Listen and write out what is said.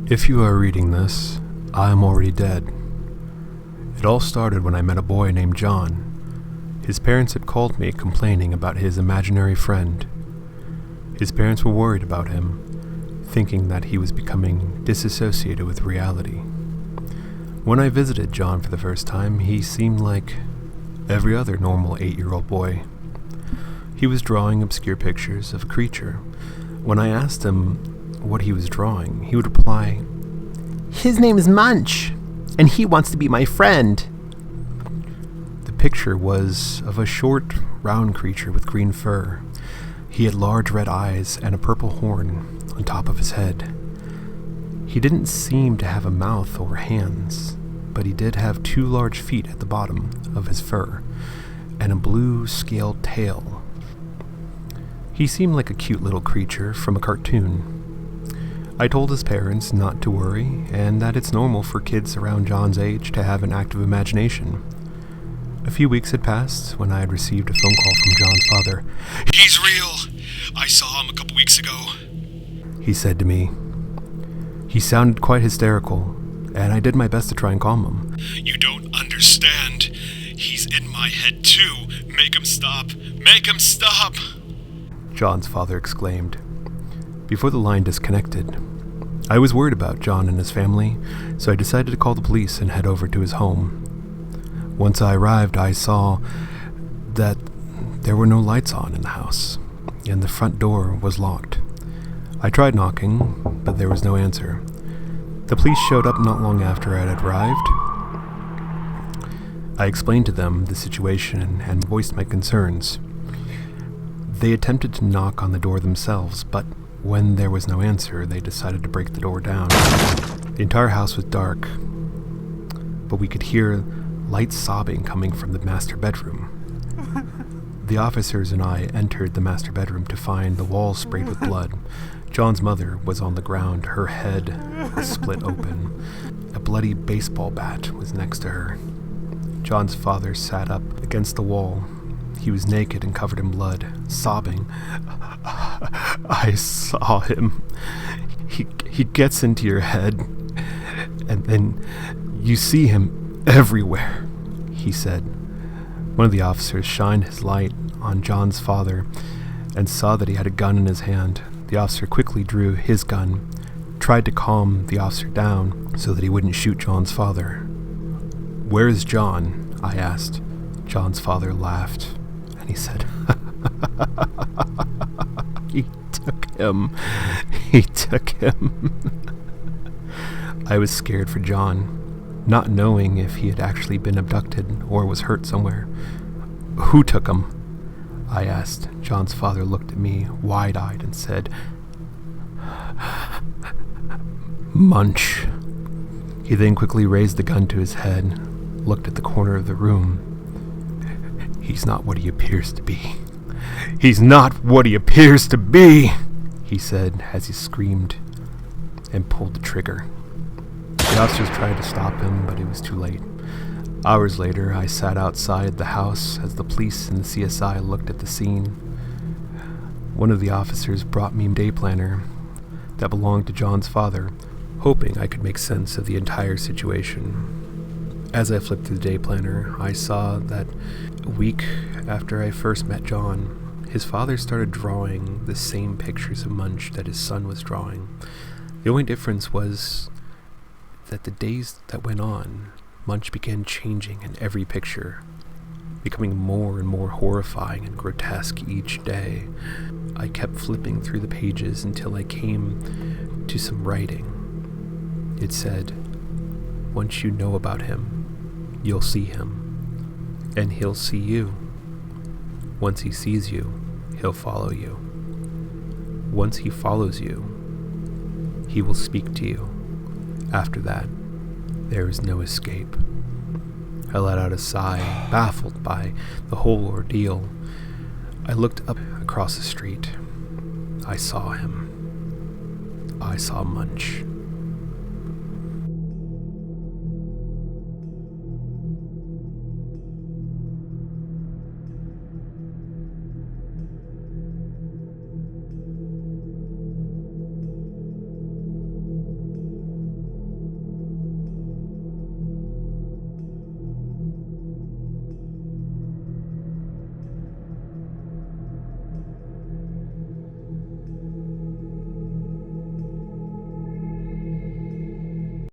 If you are reading this, I am already dead. It all started when I met a boy named John. His parents had called me complaining about his imaginary friend. His parents were worried about him, thinking that he was becoming disassociated with reality. When I visited John for the first time, he seemed like every other normal 8-year-old boy. He was drawing obscure pictures of a creature. When I asked him what he was drawing, he would reply, "His name is Munch, and he wants to be my friend." The picture was of a short, round creature with green fur. He had large red eyes and a purple horn on top of his head. He didn't seem to have a mouth or hands, but he did have 2 large feet at the bottom of his fur, and a blue scaled tail. He seemed like a cute little creature from a cartoon. I told his parents not to worry, and that it's normal for kids around John's age to have an active imagination. A few weeks had passed when I had received a phone call from John's father. "He's real! I saw him a couple weeks ago," he said to me. He sounded quite hysterical, and I did my best to try and calm him. "You don't understand. He's in my head too. Make him stop! Make him stop!" John's father exclaimed. Before the line disconnected, I was worried about John and his family, so I decided to call the police and head over to his home. Once I arrived, I saw that there were no lights on in the house, and the front door was locked. I tried knocking, but there was no answer. The police showed up not long after I had arrived. I explained to them the situation and voiced my concerns. They attempted to knock on the door themselves, but when there was no answer, they decided to break the door down. The entire house was dark, but we could hear light sobbing coming from the master bedroom. The officers and I entered the master bedroom to find the walls sprayed with blood. John's mother was on the ground, her head was split open. A bloody baseball bat was next to her. John's father sat up against the wall. He was naked and covered in blood, sobbing. "I saw him. He gets into your head, and then you see him everywhere," he said. One of the officers shined his light on John's father and saw that he had a gun in his hand. The officer quickly drew his gun, tried to calm the officer down so that he wouldn't shoot John's father. "Where is John?" I asked. John's father laughed, and he said, He took him. I was scared for John, not knowing if he had actually been abducted or was hurt somewhere. "Who took him?" I asked. John's father looked at me wide-eyed and said, "Munch." He then quickly raised the gun to his head, looked at the corner of the room. "He's not what he appears to be. He's not what he appears to be," he said as he screamed and pulled the trigger. The officers tried to stop him, but it was too late. Hours later, I sat outside the house as the police and the CSI looked at the scene. One of the officers brought me a day planner that belonged to John's father, hoping I could make sense of the entire situation. As I flipped through the day planner, I saw that a week after I first met John, his father started drawing the same pictures of Munch that his son was drawing. The only difference was that the days that went on, Munch began changing in every picture, becoming more and more horrifying and grotesque each day. I kept flipping through the pages until I came to some writing. It said, "Once you know about him, you'll see him, and he'll see you." Once he sees you, he'll follow you. Once he follows you, he will speak to you. After that, there is no escape. I let out a sigh, baffled by the whole ordeal. I looked up across the street. I saw him. I saw Munch.